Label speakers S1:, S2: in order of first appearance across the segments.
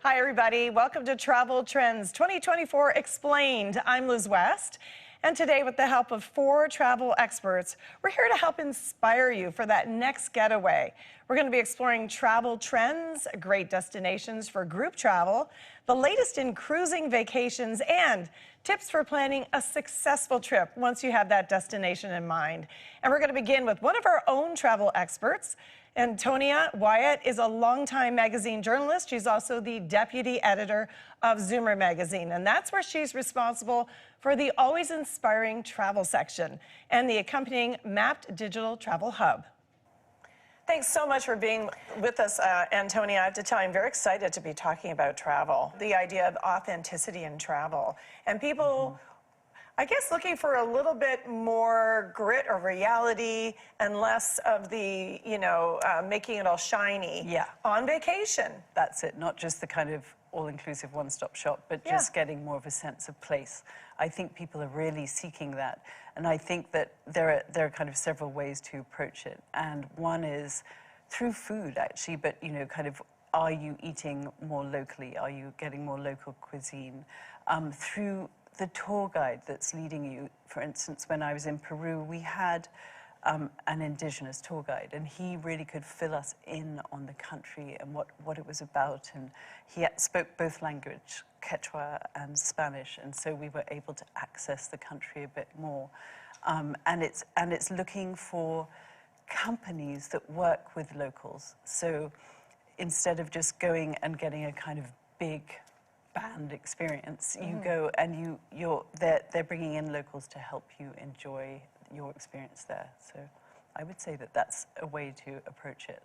S1: Hi, everybody. Welcome to Travel Trends 2024 Explained. I'm Liz West, and today, with the help of 4 travel experts, we're here to help inspire you for that next getaway. We're going to be exploring travel trends, great destinations for group travel, the latest in cruising vacations, and tips for planning a successful trip once you have that destination in mind. And we're going to begin with one of our own travel experts. Antonia Wyatt is a longtime magazine journalist. She's also the deputy editor of Zoomer magazine, and that's where she's responsible for the always inspiring travel section and the accompanying mapped digital travel hub. Thanks so much for being with us, Antonia. I have to tell you, I'm very excited to be talking about travel, the idea of authenticity in travel, and people I guess looking for a little bit more grit or reality and less of the, making it all shiny on vacation.
S2: That's it, not just the kind of all-inclusive one-stop shop, but just getting more of a sense of place. I think people are really seeking that. And I think that there are kind of several ways to approach it. And one is through food, actually, but, are you eating more locally? Are you getting more local cuisine? Through the tour guide that's leading you. For instance, when I was in Peru, we had an indigenous tour guide, and he really could fill us in on the country and what it was about. And he spoke both language, Quechua and Spanish, and so we were able to access the country a bit more. And it's looking for companies that work with locals. So instead of just going and getting a kind of big band experience, you go and they're bringing in locals to help you enjoy your experience there. So I would say that that's a way to approach it.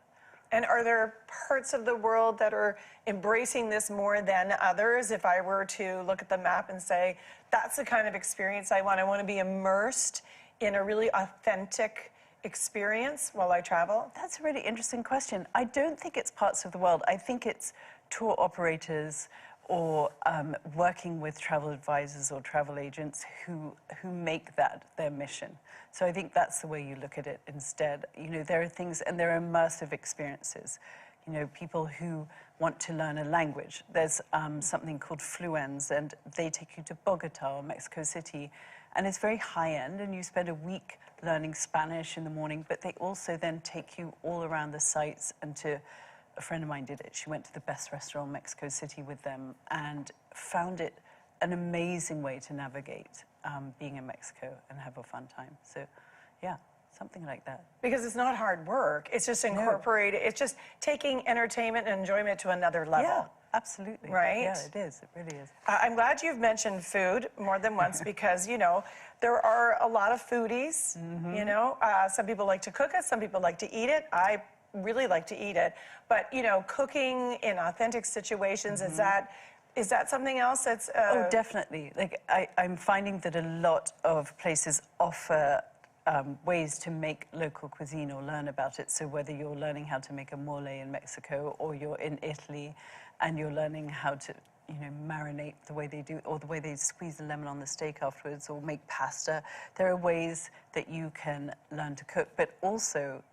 S1: And are there parts of the world that are embracing this more than others? If I were to look at the map and say, that's the kind of experience I want to be immersed in a really authentic experience while I travel?
S2: That's a really interesting question. I don't think it's parts of the world. I think it's tour operators or working with travel advisors or travel agents who make that their mission. So I think that's the way you look at it instead. There are things, and there are immersive experiences. People who want to learn a language. There's something called Fluens, and they take you to Bogota or Mexico City, and it's very high-end, and you spend a week learning Spanish in the morning, but they also then take you all around the sites and to a friend of mine did it. She went to the best restaurant in Mexico City with them and found it an amazing way to navigate being in Mexico and have a fun time. So, yeah, something like that.
S1: Because it's not hard work. It's just incorporated. It's just taking entertainment and enjoyment to another level.
S2: Yeah, absolutely.
S1: Right?
S2: Yeah, it is. It really is.
S1: I'm glad you've mentioned food more than once because, there are a lot of foodies. Some people like to cook it. Some people like to eat it. I really like to eat it, but cooking in authentic situations, is that something else that's
S2: Oh, definitely. Like I'm finding that a lot of places offer ways to make local cuisine or learn about it. So whether you're learning how to make a mole in Mexico, or you're in Italy and you're learning how to marinate the way they do, or the way they squeeze the lemon on the steak afterwards, or make pasta, there are ways that you can learn to cook. But also,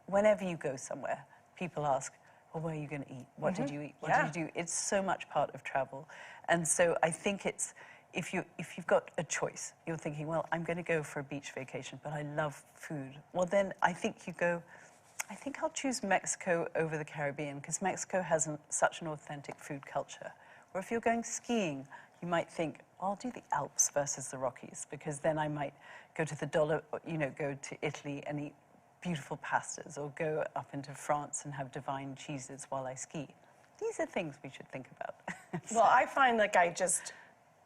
S2: whenever you go somewhere, people ask, well, where are you going to eat? What did you eat? What did you do? It's so much part of travel. And so I think it's, if you've got a choice, you're thinking, well, I'm going to go for a beach vacation, but I love food. Well, then I think you go, I think I'll choose Mexico over the Caribbean, because Mexico has such an authentic food culture. Or if you're going skiing, you might think, well, I'll do the Alps versus the Rockies, because then I might go to go to Italy and eat beautiful pastas, or go up into France and have divine cheeses while I ski. These are things we should think about.
S1: Well, I find like I just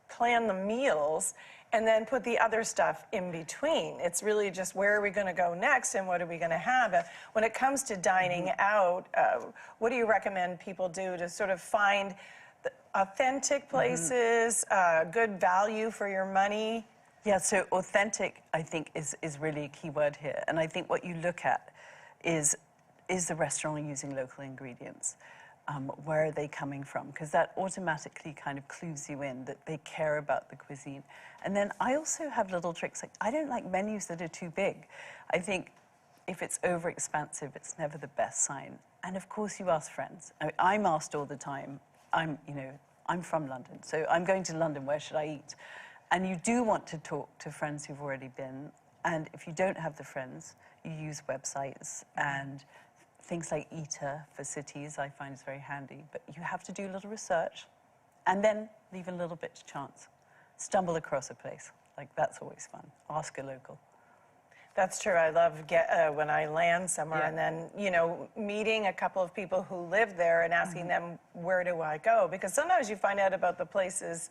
S1: plan the meals and then put the other stuff in between. It's really just where are we going to go next and what are we going to have. When it comes to dining out, what do you recommend people do to sort of find the authentic places, good value for your money?
S2: Yeah, so authentic, I think, is really a key word here. And I think what you look at is the restaurant using local ingredients? Where are they coming from? Because that automatically kind of clues you in that they care about the cuisine. And then I also have little tricks. Like, I don't like menus that are too big. I think if it's over expansive, it's never the best sign. And of course you ask friends. I'm asked all the time. I'm from London, so I'm going to London, where should I eat? And you do want to talk to friends who've already been. And if you don't have the friends, you use websites and things like Eater for cities, I find is very handy. But you have to do a little research and then leave a little bit to chance. Stumble across a place. Like, that's always fun. Ask a local.
S1: That's true. I love when I land somewhere and then, meeting a couple of people who live there and asking them, where do I go? Because sometimes you find out about the places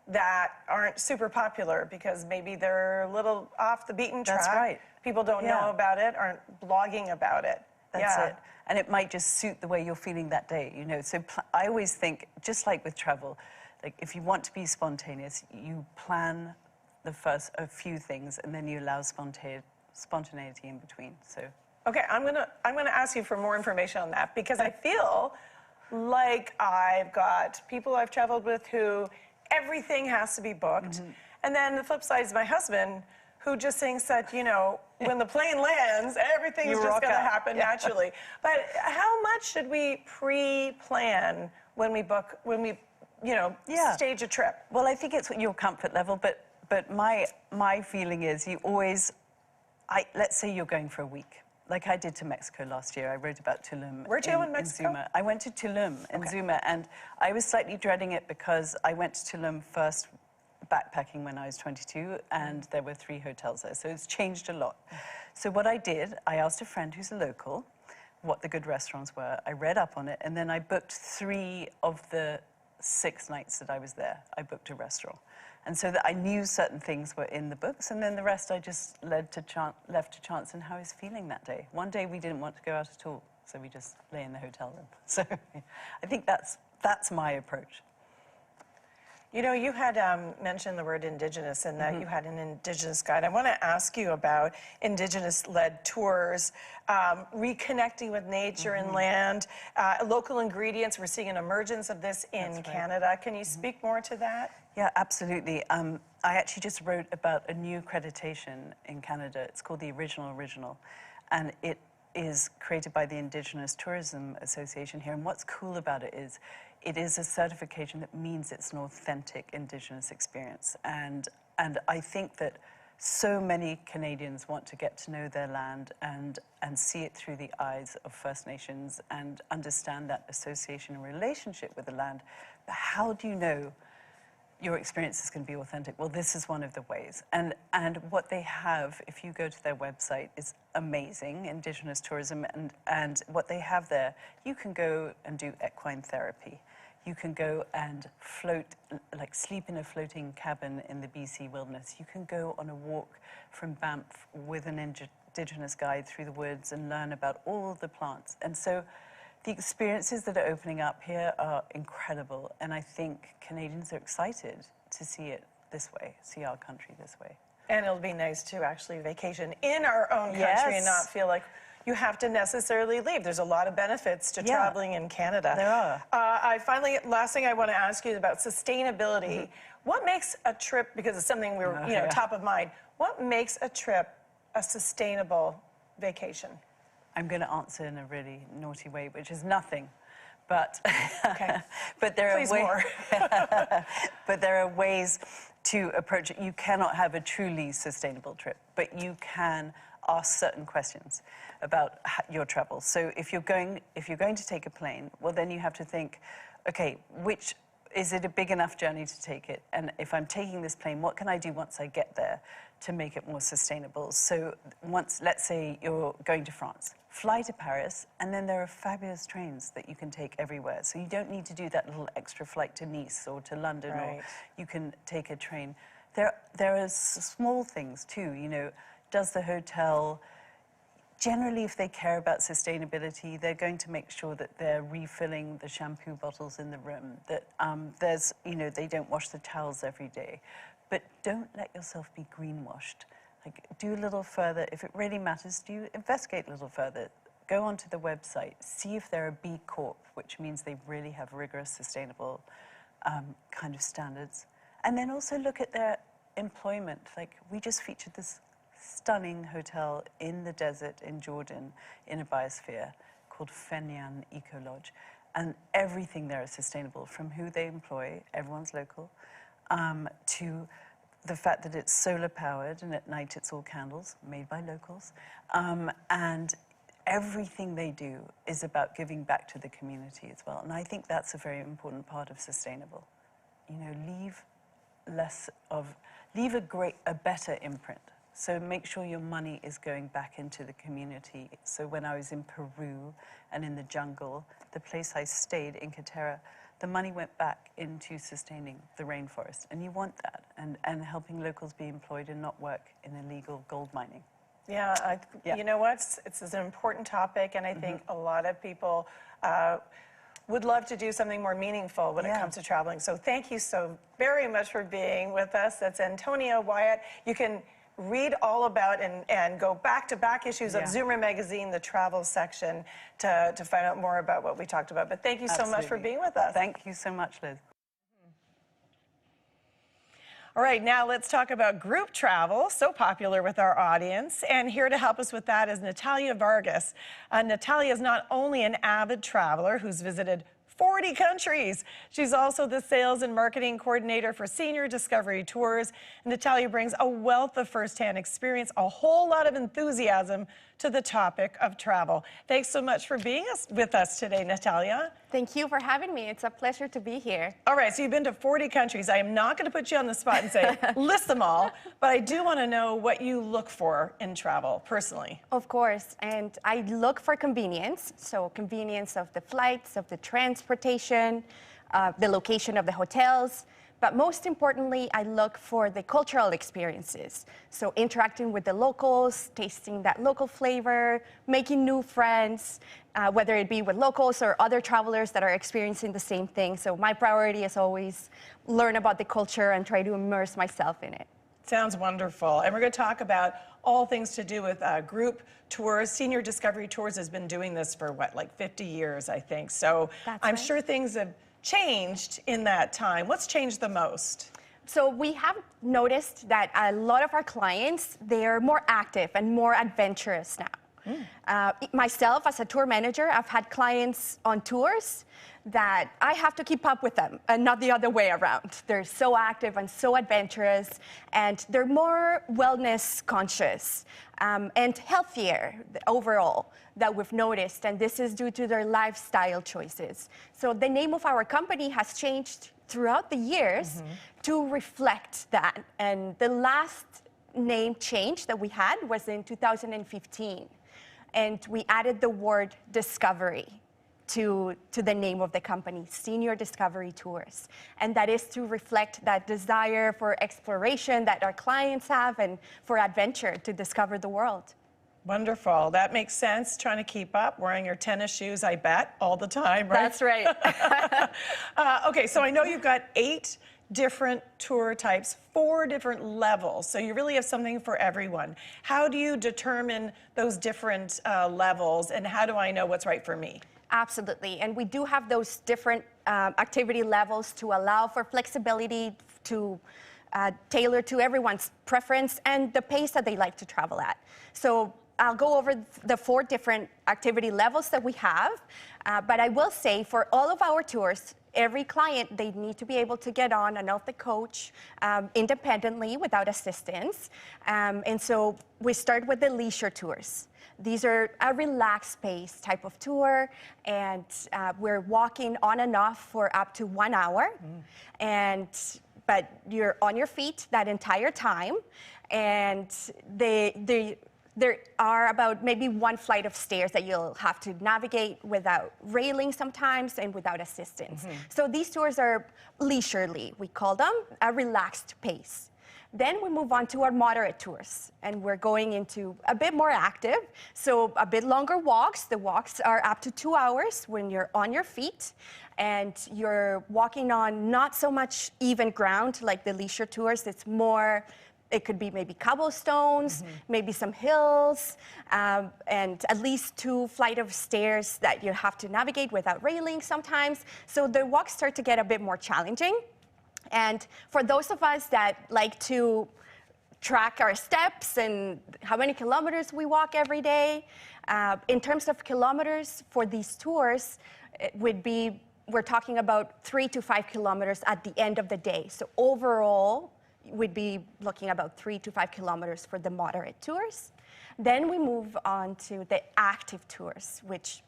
S1: that aren't super popular because maybe they're a little off the beaten track.
S2: That's right.
S1: People don't know about it, aren't blogging about it.
S2: That's it. And it might just suit the way you're feeling that day, So I always think, just like with travel, like if you want to be spontaneous, you plan a few things and then you allow spontaneity in between. So
S1: okay, I'm gonna ask you for more information on that because I feel like I've got people I've traveled with who everything has to be booked, and then the flip side is my husband who just thinks that when the plane lands, everything is just gonna happen naturally. But how much should we pre-plan when we book stage a trip?
S2: Well, I think it's your comfort level, but my feeling is you always. Let's say you're going for a week, like I did to Mexico last year. I wrote about Tulum.
S1: Where'd you go in Mexico?
S2: Zuma. I went to Tulum in Zuma, and I was slightly dreading it because I went to Tulum first backpacking when I was 22, and there were 3 hotels there, so it's changed a lot. So what I did, I asked a friend who's a local what the good restaurants were. I read up on it, and then I booked 3 of the 6 nights that I was there. I booked a restaurant. And so that I knew certain things were in the books, and then the rest I just left to chance and how I was feeling that day. One day we didn't want to go out at all, so we just lay in the hotel room. So I think that's my approach.
S1: You had mentioned the word Indigenous and that you had an Indigenous guide. I want to ask you about Indigenous-led tours, reconnecting with nature and land, local ingredients. We're seeing an emergence of this in Canada. Can you speak more to that?
S2: Yeah, absolutely. I actually just wrote about a new accreditation in Canada. It's called the Original, and it is created by the Indigenous Tourism Association here. And what's cool about it is a certification that means it's an authentic Indigenous experience. And I think that so many Canadians want to get to know their land and see it through the eyes of First Nations and understand that association and relationship with the land. But how do you know your experience is going to be authentic? Well, this is one of the ways. And what they have, if you go to their website, is amazing, Indigenous tourism. And what they have there, you can go and do equine therapy. You can go and float, like sleep in a floating cabin in the BC wilderness. You can go on a walk from Banff with an Indigenous guide through the woods and learn about all the plants. And so the experiences that are opening up here are incredible, and I think Canadians are excited to see it this way, see our country this way.
S1: And it'll be nice to actually vacation in our own country and not feel like you have to necessarily leave. There's a lot of benefits to traveling in Canada.
S2: There are.
S1: Last thing I want to ask you is about sustainability. What makes a trip, because it's something we were, top of mind, what makes a trip a sustainable vacation?
S2: I'm going to answer in a really naughty way, which is nothing. But, but there are ways to approach it. You cannot have a truly sustainable trip, but you can ask certain questions about your travel. So if you're going to take a plane, well, then you have to think, okay, is it a big enough journey to take it? And if I'm taking this plane, what can I do once I get there to make it more sustainable? So let's say you're going to France, fly to Paris, and then there are fabulous trains that you can take everywhere. So you don't need to do that little extra flight to Nice or to London, or you can take a train. There are small things too, does the hotel, generally if they care about sustainability, they're going to make sure that they're refilling the shampoo bottles in the room, that they don't wash the towels every day. But don't let yourself be greenwashed. Like, do a little further. If it really matters to you, investigate a little further. Go onto the website, see if they're a B Corp, which means they really have rigorous, sustainable kind of standards. And then also look at their employment. Like, we just featured this stunning hotel in the desert in Jordan, in a biosphere, called Fenyan Eco Lodge. And everything there is sustainable, from who they employ, everyone's local, to the fact that it's solar powered and at night it's all candles made by locals. And everything they do is about giving back to the community as well. And I think that's a very important part of sustainable. You know, leave a better imprint. So make sure your money is going back into the community. So when I was in Peru and in the jungle, the place I stayed in Katera, the money went back into sustaining the rainforest. And you want that, and helping locals be employed and not work in illegal gold mining.
S1: Yeah, you know what? It's an important topic, and I think a lot of people would love to do something more meaningful when it comes to traveling. So thank you so very much for being with us. That's Antonia Wyatt. You can read all about and go back-to-back issues of Zoomer magazine, the travel section, to find out more about what we talked about. But thank you so much for being with us.
S2: Thank you so much, Liz.
S1: All right, now let's talk about group travel, so popular with our audience. And here to help us with that is Natalia Vargas. Natalia is not only an avid traveler who's visited 40 countries. She's also the sales and marketing coordinator for Senior Discovery Tours. Natalia brings a wealth of firsthand experience, a whole lot of enthusiasm to the topic of travel. Thanks so much for being with us today, Natalia.
S3: Thank you for having me. It's a pleasure to be here.
S1: All right, so you've been to 40 countries. I am not going to put you on the spot and say, list them all, but I do want to know what you look for in travel, personally.
S3: Of course, and I look for convenience. So convenience of the flights, of the transportation, the location of the hotels. But most importantly, I look for the cultural experiences. So interacting with the locals, tasting that local flavor, making new friends, whether it be with locals or other travelers that are experiencing the same thing. So my priority is always learn about the culture and try to immerse myself in it.
S1: Sounds wonderful. And we're going to talk about all things to do with group tours. Senior Discovery Tours has been doing this for, what, like 50 years, I think. So I'm sure things have changed in that time. What's changed the most?
S3: So we have noticed that a lot of our clients, they're more active and more adventurous now. Myself, as a tour manager, I've had clients on tours that I have to keep up with them and not the other way around. They're so active and so adventurous, and they're more wellness conscious and healthier overall that we've noticed, and this is due to their lifestyle choices. So the name of our company has changed throughout the years to reflect that, and the last name change that we had was in 2015, and we added the word discovery to the name of the company, Senior Discovery Tours. And that is to reflect that desire for exploration that our clients have and for adventure to discover the world.
S1: Wonderful. That makes sense. Trying to keep up, wearing your tennis shoes, I bet, all the time, right?
S3: That's right.
S1: Okay, so I know you've got 8 different tour types, 4 different levels. So you really have something for everyone. How do you determine those different levels, and how do I know what's right for me?
S3: Absolutely, and we do have those different activity levels to allow for flexibility to tailor to everyone's preference and the pace that they like to travel at. So I'll go over the 4 different activity levels that we have, but I will say for all of our tours, every client, they need to be able to get on and off the coach independently without assistance. And so we start with the leisure tours. These are a relaxed pace type of tour, and we're walking on and off for up to 1 hour. But you're on your feet that entire time, and there are about maybe 1 flight of stairs that you'll have to navigate without railing sometimes and without assistance. So these tours are leisurely, we call them, a relaxed pace. Then we move on to our moderate tours, and we're going into a bit more active, so a bit longer walks. The walks are up to 2 hours when you're on your feet, and you're walking on not so much even ground like the leisure tours. It's more, it could be maybe cobblestones, maybe some hills, and at least 2 flight of stairs that you have to navigate without railing sometimes. So the walks start to get a bit more challenging. And for those of us that like to track our steps and how many kilometers we walk every day. In terms of kilometers for these tours, it would be, we're talking about 3 to 5 kilometers at the end of the day. So overall, we'd be looking about 3 to 5 kilometers for the moderate tours. Then we move on to the active tours, which,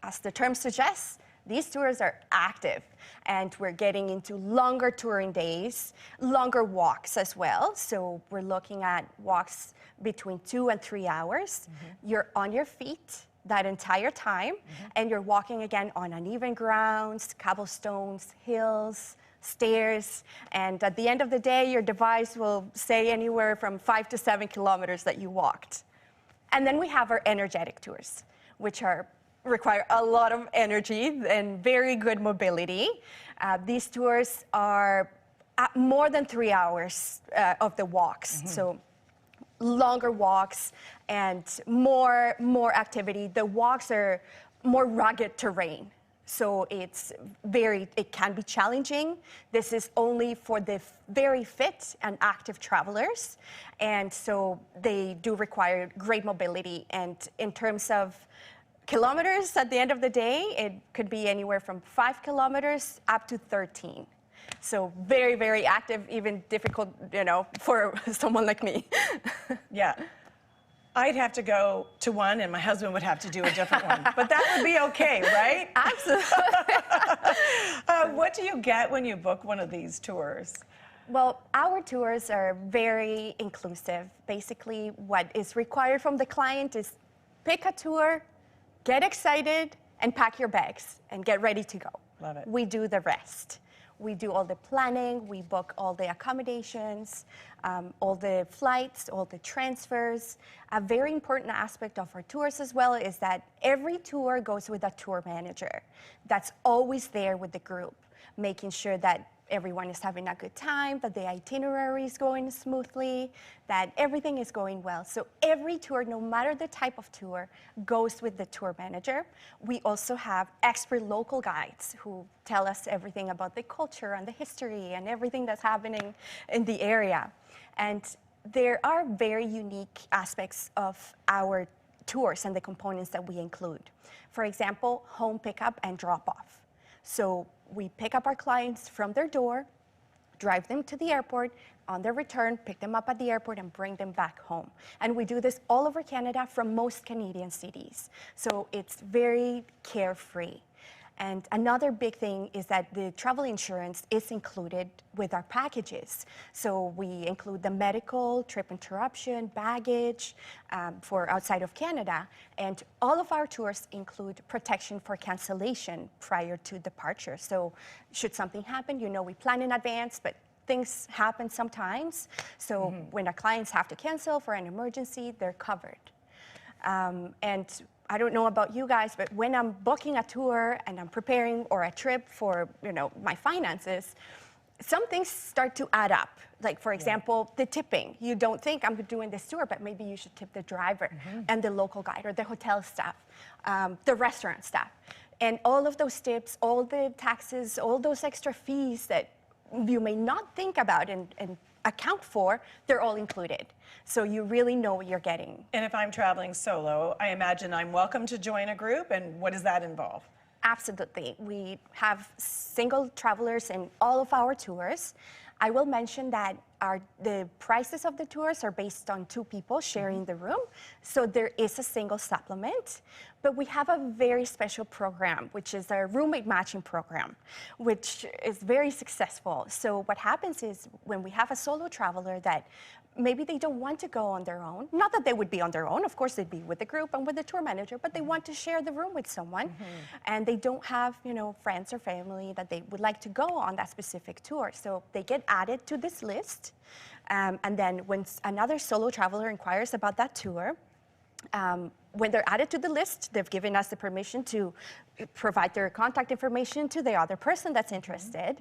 S3: as the term suggests, these tours are active, and we're getting into longer touring days, longer walks as well. So we're looking at walks between 2 and 3 hours. You're on your feet that entire time, and you're walking again on uneven grounds, cobblestones, hills, stairs, and at the end of the day, your device will say anywhere from 5 to 7 kilometers that you walked. And then we have our energetic tours, which require a lot of energy and very good mobility. These tours are more than 3 hours of the walks, so longer walks and more activity. The walks are more rugged terrain, so it can be challenging. This is only for the very fit and active travelers, and so they do require great mobility. And in terms of kilometers, at the end of the day, it could be anywhere from 5 kilometers up to 13. So very, very active, even difficult, for someone like me.
S1: Yeah. I'd have to go to one, and my husband would have to do a different one. But that would be okay, right?
S3: Absolutely.
S1: What do you get when you book one of these tours?
S3: Well, our tours are very inclusive. Basically, what is required from the client is pick a tour, get excited, and pack your bags and get ready to go.
S1: Love it.
S3: We do the rest. We do all the planning, we book all the accommodations, all the flights, all the transfers. A very important aspect of our tours as well is that every tour goes with a tour manager that's always there with the group, making sure that everyone is having a good time, that the itinerary is going smoothly, that everything is going well. So every tour, no matter the type of tour, goes with the tour manager. We also have expert local guides who tell us everything about the culture and the history and everything that's happening in the area. And there are very unique aspects of our tours and the components that we include. For example, home pickup and drop-off. So we pick up our clients from their door, drive them to the airport, on their return, pick them up at the airport and bring them back home. And we do this all over Canada from most Canadian cities. So it's very carefree. And another big thing is that the travel insurance is included with our packages. So we include the medical, trip interruption, baggage for outside of Canada. And all of our tours include protection for cancellation prior to departure. So should something happen, we plan in advance, but things happen sometimes. So when our clients have to cancel for an emergency, they're covered. And I don't know about you guys, but when I'm booking a tour and I'm preparing or a trip for, my finances, some things start to add up. Like, for example, the tipping. You don't think I'm doing this tour, but maybe you should tip the driver and the local guide or the hotel staff, the restaurant staff. And all of those tips, all the taxes, all those extra fees that you may not think about and account for, they're all included. So you really know what you're getting.
S1: And if I'm traveling solo, I imagine I'm welcome to join a group, and what does that involve?
S3: Absolutely. We have single travelers in all of our tours. I will mention that the prices of the tours are based on 2 people sharing the room, so there is a single supplement. But we have a very special program, which is our roommate matching program, which is very successful. So what happens is when we have a solo traveler that maybe they don't want to go on their own, not that they would be on their own, of course they'd be with the group and with the tour manager, but they want to share the room with someone, and they don't have, friends or family that they would like to go on that specific tour. So they get added to this list, and then when another solo traveler inquires about that tour, when they're added to the list, they've given us the permission to provide their contact information to the other person that's interested.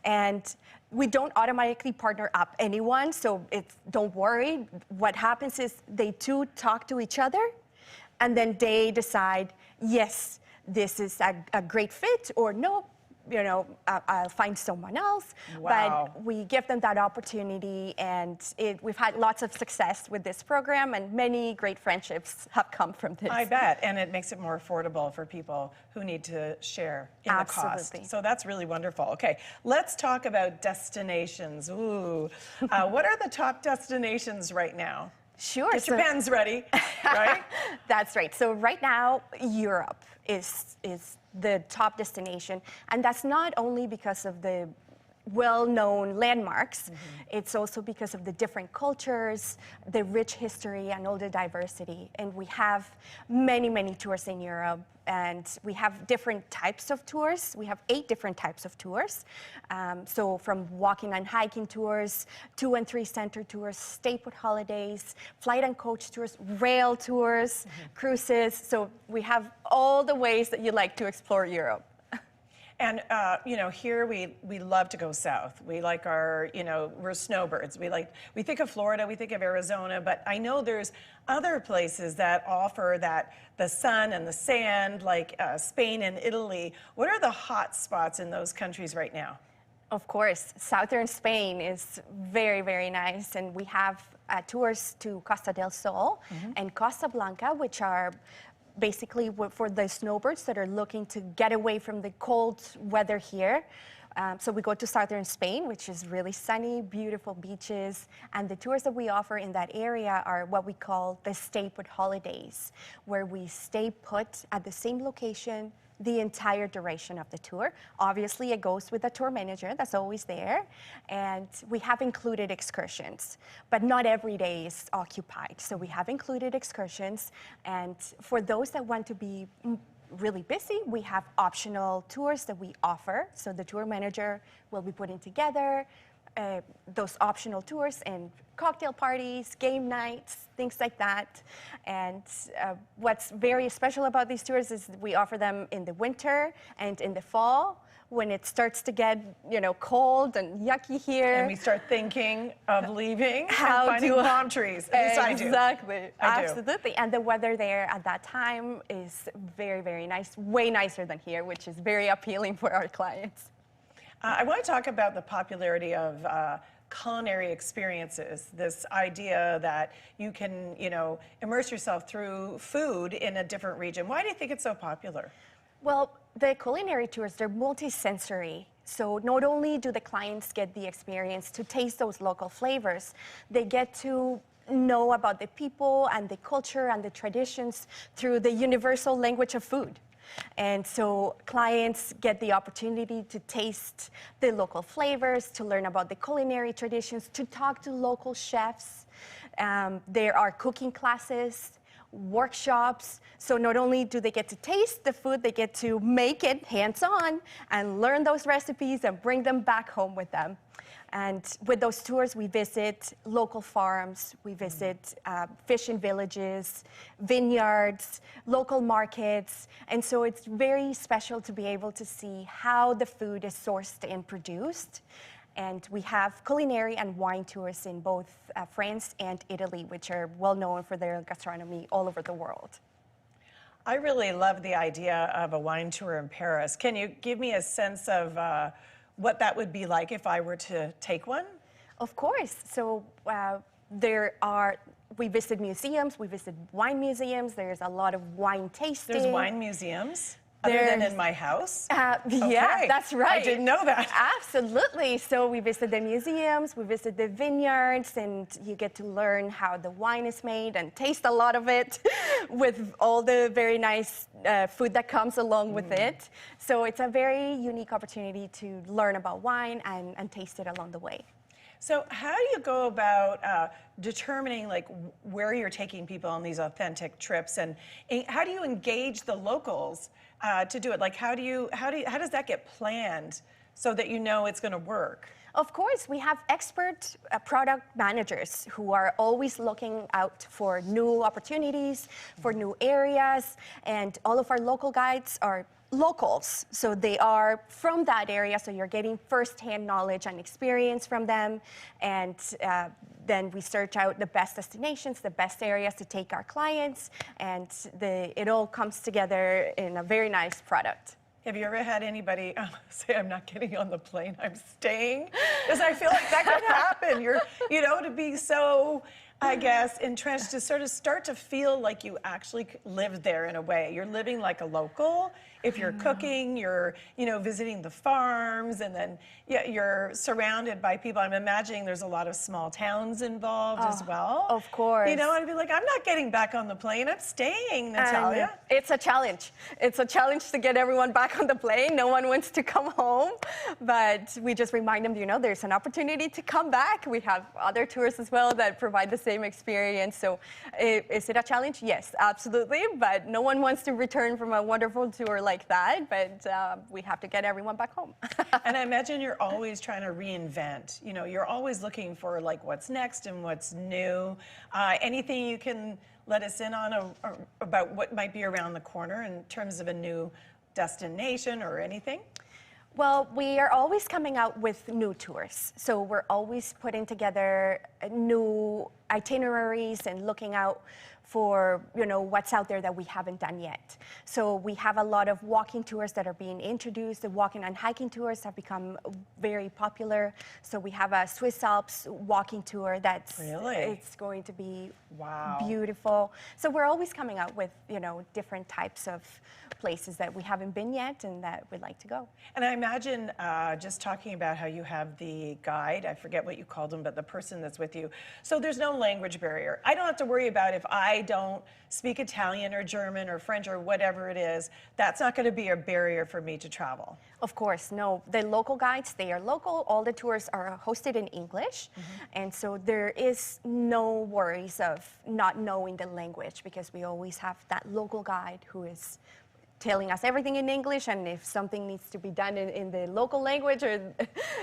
S3: And we don't automatically partner up anyone, so don't worry. What happens is they two talk to each other, and then they decide, yes, this is a great fit, or no, I'll find someone else.
S1: Wow.
S3: But we give them that opportunity, and we've had lots of success with this program, and many great friendships have come from this.
S1: I bet, and it makes it more affordable for people who need to share in the cost.
S3: Absolutely.
S1: So that's really wonderful. Okay, let's talk about destinations. Ooh, what are the top destinations right now?
S3: Sure.
S1: Get your pens ready, right?
S3: That's right. So right now, Europe is the top destination, and that's not only because of the well-known landmarks, it's also because of the different cultures, the rich history, and all the diversity. And we have many, many tours in Europe, and we have different types of tours. We have 8 different types of tours. So from walking and hiking tours, 2 and 3 center tours, stay put holidays, flight and coach tours, rail tours, cruises. So we have all the ways that you like to explore Europe.
S1: And, here we love to go south. We like our, we're snowbirds. We think of Florida, we think of Arizona, but I know there's other places that offer the sun and the sand, like Spain and Italy. What are the hot spots in those countries right now?
S3: Of course, southern Spain is very, very nice, and we have tours to Costa del Sol and Costa Blanca, which are basically for the snowbirds that are looking to get away from the cold weather here. So we go to southern Spain, which is really sunny, beautiful beaches, and the tours that we offer in that area are what we call the stay put holidays, where we stay put at the same location the entire duration of the tour. Obviously, it goes with a tour manager that's always there, and we have included excursions, but not every day is occupied. So we have included excursions, and for those that want to be really busy, we have optional tours that we offer. So the tour manager will be putting together those optional tours and cocktail parties, game nights, things like that. And what's very special about these tours is we offer them in the winter and in the fall when it starts to get, cold and yucky here.
S1: And we start thinking of leaving
S3: How
S1: and finding
S3: to-
S1: palm trees. At least I do.
S3: Exactly.
S1: I do.
S3: Absolutely. And the weather there at that time is very, very nice, way nicer than here, which is very appealing for our clients.
S1: I want to talk about the popularity of culinary experiences, this idea that you can, immerse yourself through food in a different region. Why do you think it's so popular?
S3: Well, the culinary tours, they're multi-sensory. So not only do the clients get the experience to taste those local flavors, they get to know about the people and the culture and the traditions through the universal language of food. And so clients get the opportunity to taste the local flavors, to learn about the culinary traditions, to talk to local chefs. There are cooking classes, workshops. So not only do they get to taste the food, they get to make it hands-on and learn those recipes and bring them back home with them. And with those tours, we visit local farms, we visit fishing villages, vineyards, local markets. And so it's very special to be able to see how the food is sourced and produced. And we have culinary and wine tours in both France and Italy, which are well known for their gastronomy all over the world.
S1: I really love the idea of a wine tour in Paris. Can you give me a sense of what that would be like if I were to take one?
S3: Of course. So we visit museums, we visit wine museums. There's a lot of wine tasting.
S1: There's wine museums? Other than in my house?
S3: Yeah,
S1: Okay.
S3: that's right.
S1: I didn't know that.
S3: Absolutely. So we visit the museums, we visit the vineyards, and you get to learn how the wine is made and taste a lot of it with all the very nice food that comes along with it. So it's a very unique opportunity to learn about wine and taste it along the way.
S1: So how do you go about determining where you're taking people on these authentic trips, and how do you engage the locals to do it? How does that get planned so that you know it's going to work?
S3: Of course, we have expert product managers who are always looking out for new opportunities, for new areas, and all of our local guides are locals. So they are from that area, so you're getting firsthand knowledge and experience from them. And then we search out the best destinations, the best areas to take our clients, and it all comes together in a very nice product.
S1: Have you ever had anybody say, I'm not getting on the plane, I'm staying? Because I feel like that could happen. To be so, I guess, entrenched, to sort of start to feel like you actually live there in a way. You're living like a local. If you're cooking, you're, visiting the farms, and then you're surrounded by people. I'm imagining there's a lot of small towns involved as well.
S3: Of course.
S1: I'd be like, I'm not getting back on the plane, I'm staying, Natalia.
S3: And it's a challenge. It's a challenge to get everyone back on the plane. No one wants to come home, but we just remind them, there's an opportunity to come back. We have other tours as well that provide the same experience. So is it a challenge? Yes, absolutely. But no one wants to return from a wonderful tour like that, but we have to get everyone back home.
S1: And I imagine you're always trying to reinvent. You're always looking for like what's next and what's new. Anything you can let us in on about what might be around the corner in terms of a new destination or anything?
S3: Well, we are always coming out with new tours. So we're always putting together new itineraries and looking out for what's out there that we haven't done yet. So we have a lot of walking tours that are being introduced. The walking and hiking tours have become very popular. So we have a Swiss Alps walking tour that's it's going to be beautiful. So we're always coming out with different types of places that we haven't been yet and that we'd like to go.
S1: And I imagine just talking about how you have the guide, I forget what you called him, but the person that's with you. So there's no language barrier. I don't have to worry about if I don't speak Italian or German or French or whatever it is. That's not going to be a barrier for me to travel.
S3: Of course, no. The local guides, they are local. All the tours are hosted in English. And so there is no worries of not knowing the language, because we always have that local guide who is telling us everything in English, and if something needs to be done in the local language, then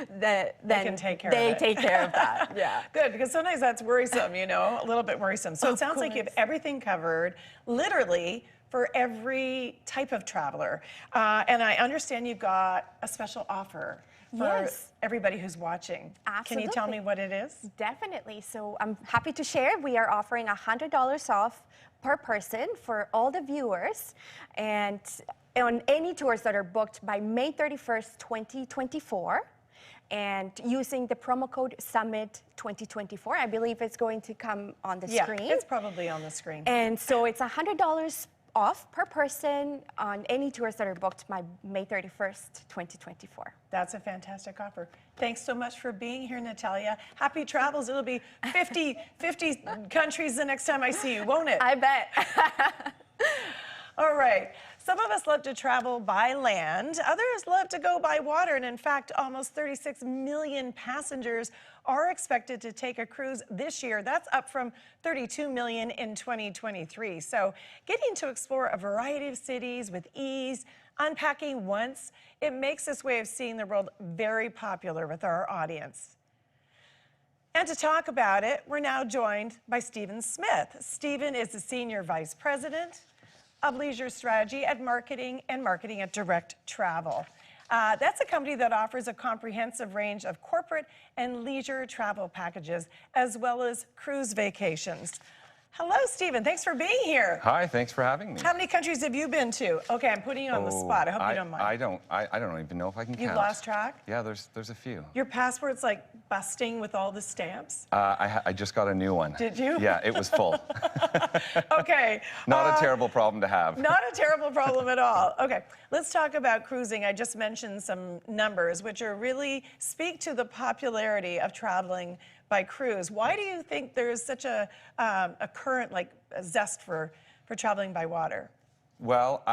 S1: they can take care of it.
S3: They take care of that. Yeah.
S1: Good, because sometimes that's worrisome, a little bit worrisome. So it sounds like you have everything covered, literally, for every type of traveler. And I understand you've got a special offer for everybody who's watching.
S3: Absolutely.
S1: Can you tell me what it is?
S3: Definitely. So I'm happy to share. We are offering $100 off per person for all the viewers, and on any tours that are booked by May 31st, 2024, and using the promo code Summit 2024. I believe it's going to come on the screen.
S1: Yeah, it's probably on the screen.
S3: And so it's $100 off per person on any tours that are booked by May 31st, 2024.
S1: That's a fantastic offer. Thanks so much for being here, Natalia. Happy travels. It'll be 50 countries the next time I see you, won't it?
S3: I bet.
S1: All right. Some of us love to travel by land. Others love to go by water. And in fact, almost 36 million passengers are expected to take a cruise this year. That's up from 32 million in 2023. So getting to explore a variety of cities with ease, unpacking once, it makes this way of seeing the world very popular with our audience. And to talk about it, we're now joined by Stephen Smith. Stephen is the Senior Vice President of Leisure Strategy at Marketing at Direct Travel. That's a company that offers a comprehensive range of corporate and leisure travel packages, as well as cruise vacations. Hello, Stephen. Thanks for being here.
S4: Hi, thanks for having me.
S1: How many countries have you been to? Okay, I'm putting you on the spot. I hope you don't mind.
S4: I don't even know if I can count.
S1: You've lost track?
S4: Yeah, there's a few.
S1: Your passport's like busting with all the stamps?
S4: I just got a new one.
S1: Did you?
S4: Yeah, it was full.
S1: Okay.
S4: Not a terrible problem to have.
S1: Not a terrible problem at all. Okay, let's talk about cruising. I just mentioned some numbers, which are really speak to the popularity of traveling by cruise. Why do you think there's such a current a zest for traveling by water?
S4: Well,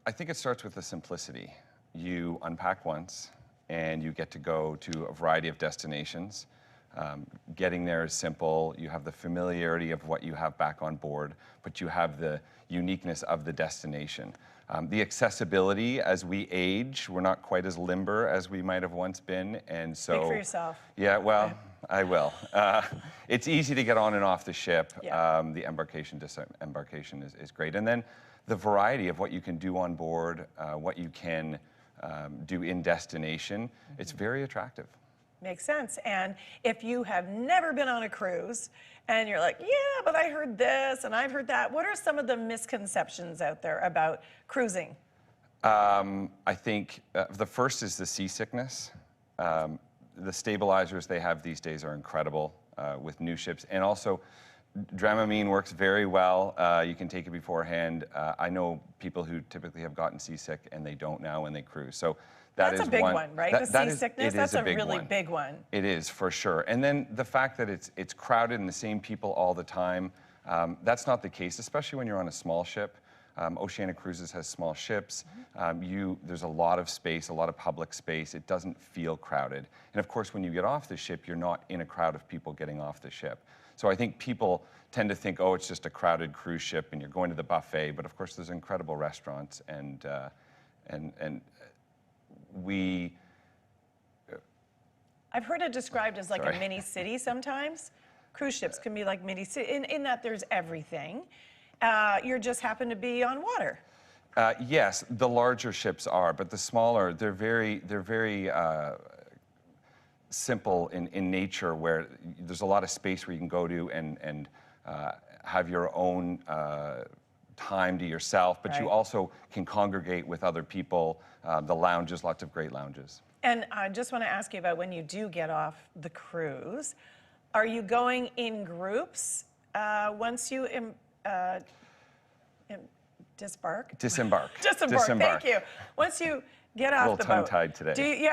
S4: I think it starts with the simplicity. You unpack once, and you get to go to a variety of destinations. Getting there is simple. You have the familiarity of what you have back on board, but you have the uniqueness of the destination. The accessibility, as we age, we're not quite as limber as we might have once been, and so...
S1: Speak for yourself.
S4: Yeah, well, okay. I will. It's easy to get on and off the ship.
S1: Yeah.
S4: The embarkation, disembarkation is great. And then the variety of what you can do on board, what you can do in destination, it's very attractive.
S1: Makes sense. And if you have never been on a cruise and you're like, yeah, but I heard this and I've heard that, what are some of the misconceptions out there about cruising?
S4: I think the first is the seasickness. The stabilizers they have these days are incredible with new ships. And also, Dramamine works very well. You can take it beforehand. I know people who typically have gotten seasick and they don't now when they cruise. So
S1: that's a big one, right? The seasickness, that's a really big one.
S4: It is, for sure. And then the fact that it's crowded and the same people all the time, that's not the case, especially when you're on a small ship. Oceania Cruises has small ships. There's a lot of space, a lot of public space. It doesn't feel crowded. And of course, when you get off the ship, you're not in a crowd of people getting off the ship. So I think people tend to think, oh, it's just a crowded cruise ship and you're going to the buffet. But of course, there's incredible restaurants and we...
S1: I've heard it described as like a mini city sometimes. Cruise ships can be like mini city in that there's everything. You just happen to be on water.
S4: Yes, the larger ships are, but the smaller, they're very simple in nature, where there's a lot of space where you can go to and have your own time to yourself, but you also can congregate with other people. The lounges, lots of great lounges.
S1: And I just want to ask you about when you do get off the cruise, are you going in groups once you disembark?
S4: Disembark.
S1: Disembark. Thank you. Once you get off the boat.
S4: A little tongue-tied today.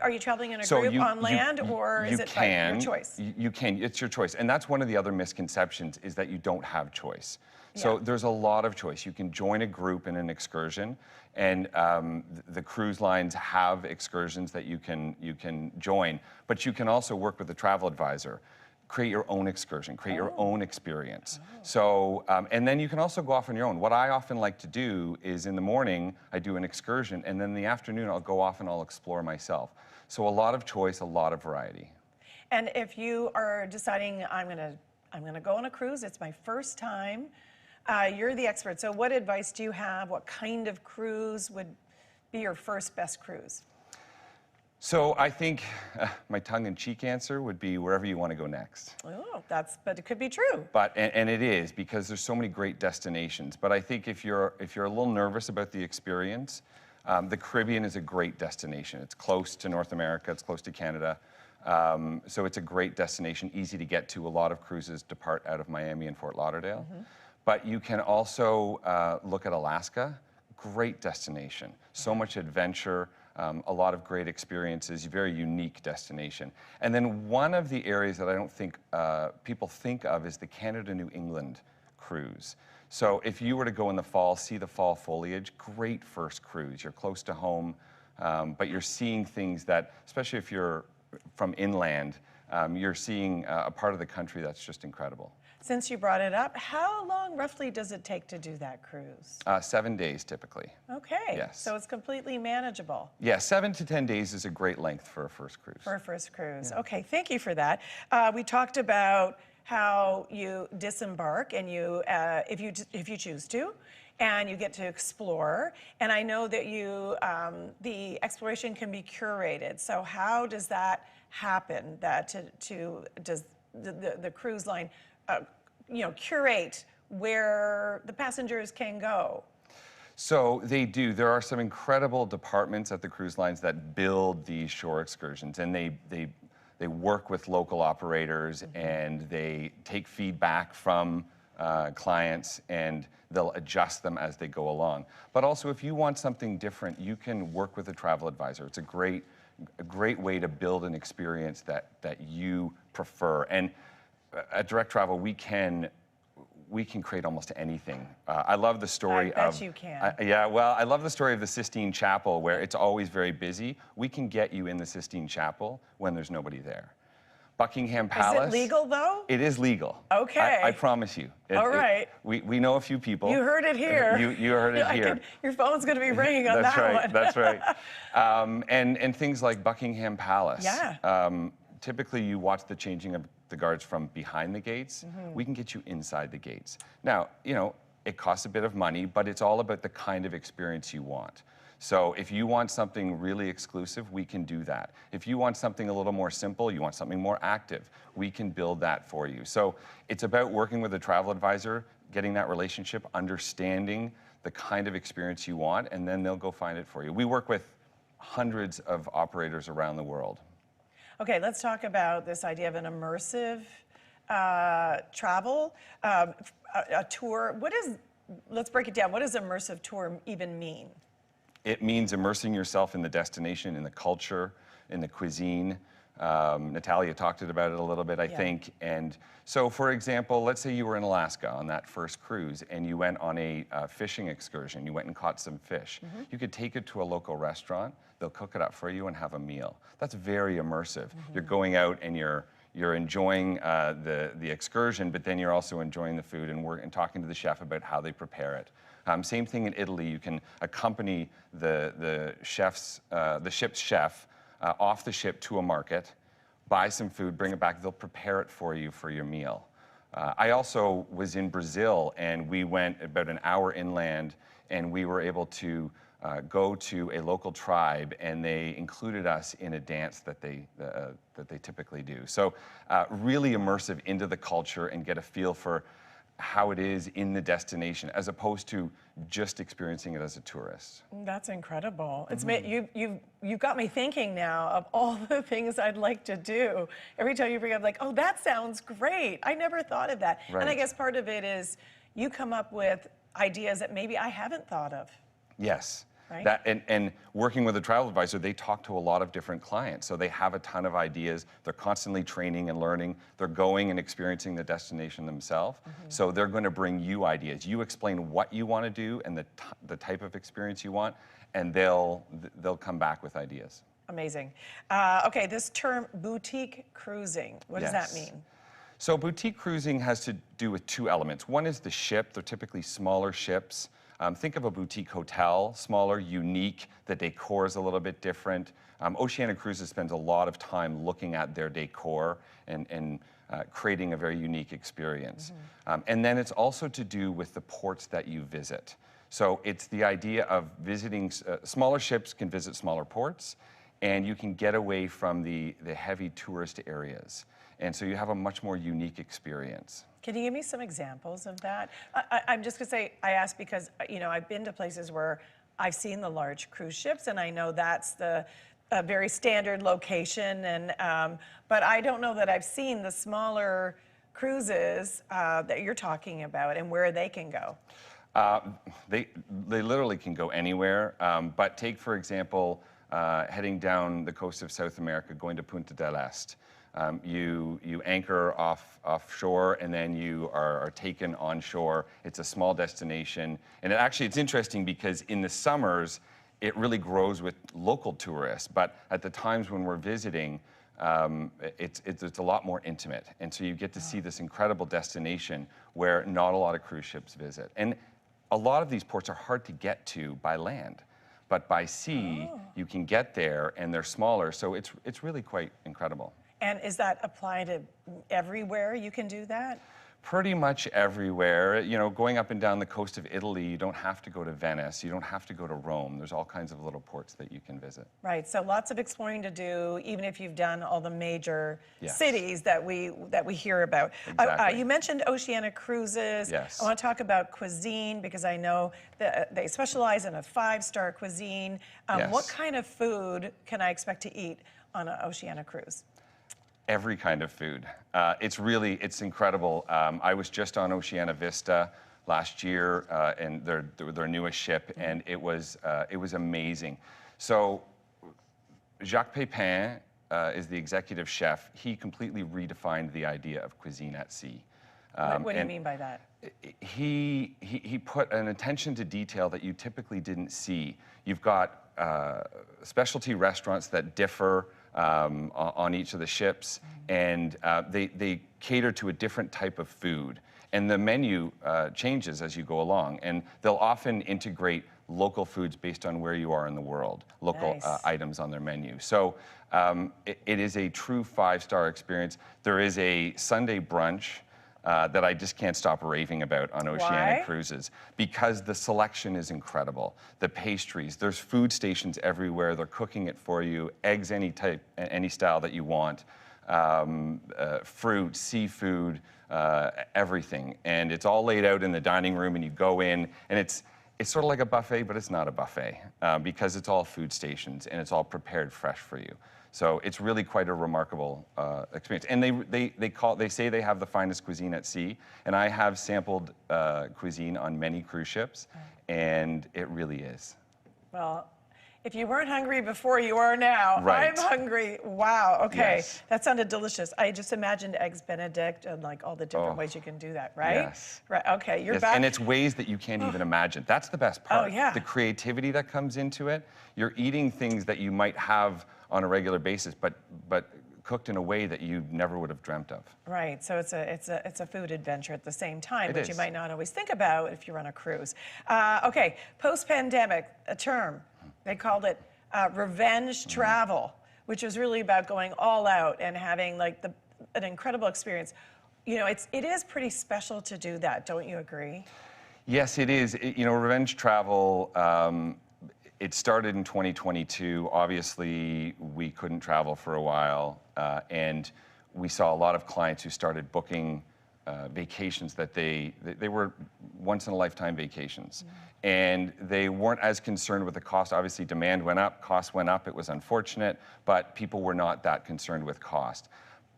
S1: Are you traveling in a group on land, or is it by your choice?
S4: You can. It's your choice, and that's one of the other misconceptions, is that you don't have choice. So there's a lot of choice. You can join a group in an excursion, and the cruise lines have excursions that you can join. But you can also work with a travel advisor. Create your own excursion, create your own experience. So, and then you can also go off on your own. What I often like to do is in the morning, I do an excursion, and then in the afternoon, I'll go off and I'll explore myself. So a lot of choice, a lot of variety.
S1: And if you are deciding, I'm gonna go on a cruise, it's my first time, you're the expert. So what advice do you have? What kind of cruise would be your first best cruise?
S4: So I think my tongue-in-cheek answer would be wherever you want to go next.
S1: Oh, but it could be true.
S4: And it is, because there's so many great destinations. But I think if you're a little nervous about the experience, the Caribbean is a great destination. It's close to North America, it's close to Canada. So it's a great destination, easy to get to. A lot of cruises depart out of Miami and Fort Lauderdale. But you can also look at Alaska, great destination. So much adventure. A lot of great experiences, very unique destination. And then one of the areas that I don't think people think of is the Canada-New England cruise. So if you were to go in the fall, see the fall foliage, great first cruise. You're close to home, but you're seeing things that, especially if you're from inland, you're seeing a part of the country that's just incredible.
S1: Since you brought it up, how long roughly does it take to do that cruise?
S4: 7 days typically.
S1: Okay.
S4: Yes.
S1: So it's completely manageable.
S4: Yeah, 7 to 10 days is a great length for a first cruise.
S1: For a first cruise. Yeah. Okay, thank you for that. We talked about how you disembark and you, if you choose to, and you get to explore. And I know that the exploration can be curated. So how does that happen? Does the cruise line curate where the passengers can go?
S4: So they do. There are some incredible departments at the cruise lines that build these shore excursions, and they work with local operators, and they take feedback from clients, and they'll adjust them as they go along. But also, if you want something different, you can work with a travel advisor. It's a great way to build an experience that you prefer. And at Direct Travel, we can create almost anything. I love the story of...
S1: I bet you can.
S4: Yeah, well, I love the story of the Sistine Chapel, where it's always very busy. We can get you in the Sistine Chapel when there's nobody there. Buckingham Palace...
S1: Is it legal, though?
S4: It is legal.
S1: Okay.
S4: I promise you.
S1: All right.
S4: We know a few people.
S1: You heard it here.
S4: You heard it here.
S1: Your phone's going to be ringing on that one.
S4: That's right. And things like Buckingham Palace.
S1: Yeah.
S4: Typically, you watch the changing of the guards from behind the gates. We can get you inside the gates. Now, it costs a bit of money, but it's all about the kind of experience you want. So if you want something really exclusive, we can do that. If you want something a little more simple, you want something more active, we can build that for you. So it's about working with a travel advisor, getting that relationship, understanding the kind of experience you want, and then they'll go find it for you. We work with hundreds of operators around the world.
S1: Okay, let's talk about this idea of an immersive travel, a tour. Let's break it down. What does immersive tour even mean?
S4: It means immersing yourself in the destination, in the culture, in the cuisine. Natalia talked about it a little bit, I think. And so, for example, let's say you were in Alaska on that first cruise and you went on a fishing excursion. You went and caught some fish. You could take it to a local restaurant. They'll cook it up for you and have a meal. That's very immersive. You're going out and you're enjoying the excursion, but then you're also enjoying the food and talking to the chef about how they prepare it. Same thing in Italy. You can accompany the ship's chef off the ship to a market, buy some food, bring it back. They'll prepare it for you for your meal. I also was in Brazil, and we went about an hour inland, and we were able to go to a local tribe, and they included us in a dance that they typically do. So really immersive into the culture and get a feel for how it is in the destination, as opposed to just experiencing it as a tourist.
S1: That's incredible. It's you've got me thinking now of all the things I'd like to do. Every time you bring up, like, oh, that sounds great. I never thought of that.
S4: Right.
S1: And I guess part of it is you come up with ideas that maybe I haven't thought of.
S4: Yes.
S1: Right?
S4: That, and working with a travel advisor, they talk to a lot of different clients. So they have a ton of ideas. They're constantly training and learning. They're going and experiencing the destination themselves. So they're going to bring you ideas. You explain what you want to do and the type of experience you want, and they'll come back with ideas.
S1: Amazing. Okay, this term boutique cruising, what does that mean?
S4: So boutique cruising has to do with two elements. One is the ship. They're typically smaller ships. Think of a boutique hotel, smaller, unique. The decor is a little bit different. Oceania Cruises spends a lot of time looking at their decor and creating a very unique experience. And then it's also to do with the ports that you visit. So it's the idea of visiting, smaller ships can visit smaller ports, and you can get away from the heavy tourist areas. And so you have a much more unique experience.
S1: Can you give me some examples of that? I'm just going to say, I ask because, you know, I've been to places where I've seen the large cruise ships, and I know that's the very standard location, and but I don't know that I've seen the smaller cruises that you're talking about and where they can go.
S4: They literally can go anywhere, but take, for example, heading down the coast of South America, going to Punta del Este. You anchor offshore, and then you are taken onshore. It's a small destination, and it's interesting because in the summers it really grows with local tourists, but at the times when we're visiting, it's a lot more intimate, and so you get to see this incredible destination where not a lot of cruise ships visit. And a lot of these ports are hard to get to by land, but by sea you can get there, and they're smaller, so it's really quite incredible.
S1: And is that applied to everywhere you can do that?
S4: Pretty much everywhere. You know, going up and down the coast of Italy, you don't have to go to Venice. You don't have to go to Rome. There's all kinds of little ports that you can visit.
S1: Right, so lots of exploring to do, even if you've done all the major cities that we hear about.
S4: Exactly.
S1: You mentioned Oceania Cruises.
S4: Yes.
S1: I want to talk about cuisine because I know that they specialize in a 5-star cuisine.
S4: Yes.
S1: What kind of food can I expect to eat on an Oceania cruise?
S4: Every kind of food. It's incredible. I was just on Oceania Vista last year, and their newest ship, and it was amazing. So Jacques Pépin is the executive chef. He completely redefined the idea of cuisine at sea.
S1: What do you mean by that?
S4: He put an attention to detail that you typically didn't see. You've got specialty restaurants that differ on each of the ships, and they cater to a different type of food. And the menu changes as you go along, and they'll often integrate local foods based on where you are in the world, local items on their menu. So it is a true 5-star experience. There is a Sunday brunch that I just can't stop raving about on Oceania Cruises because the selection is incredible. The pastries, there's food stations everywhere. They're cooking it for you, eggs any type, any style that you want, fruit, seafood, everything. And it's all laid out in the dining room, and you go in, and It's sort of like a buffet, but it's not a buffet because it's all food stations and it's all prepared fresh for you. So it's really quite a remarkable experience. And they say they have the finest cuisine at sea, and I have sampled cuisine on many cruise ships, and it really is.
S1: Well, if you weren't hungry before, you are now.
S4: Right.
S1: I'm hungry. Wow. Okay.
S4: Yes.
S1: That sounded delicious. I just imagined eggs Benedict and like all the different ways you can do that, right?
S4: Yes.
S1: Right. Okay. You're
S4: Yes,
S1: back.
S4: and it's ways that you can't even imagine. That's the best part.
S1: Oh, yeah.
S4: The creativity that comes into it. You're eating things that you might have on a regular basis, but cooked in a way that you never would have dreamt of.
S1: Right. So it's a food adventure at the same time,
S4: It
S1: which you
S4: is.
S1: might not always think about if you're on a cruise. Okay. Post-pandemic, a term. They called it revenge travel, which was really about going all out and having like an incredible experience. You know, it is pretty special to do that. Don't you agree?
S4: Yes, it is. You know, revenge travel, it started in 2022. Obviously, we couldn't travel for a while, and we saw a lot of clients who started booking vacations that they were once-in-a-lifetime vacations. And they weren't as concerned with the cost. Obviously, demand went up, cost went up. It was unfortunate, but people were not that concerned with cost.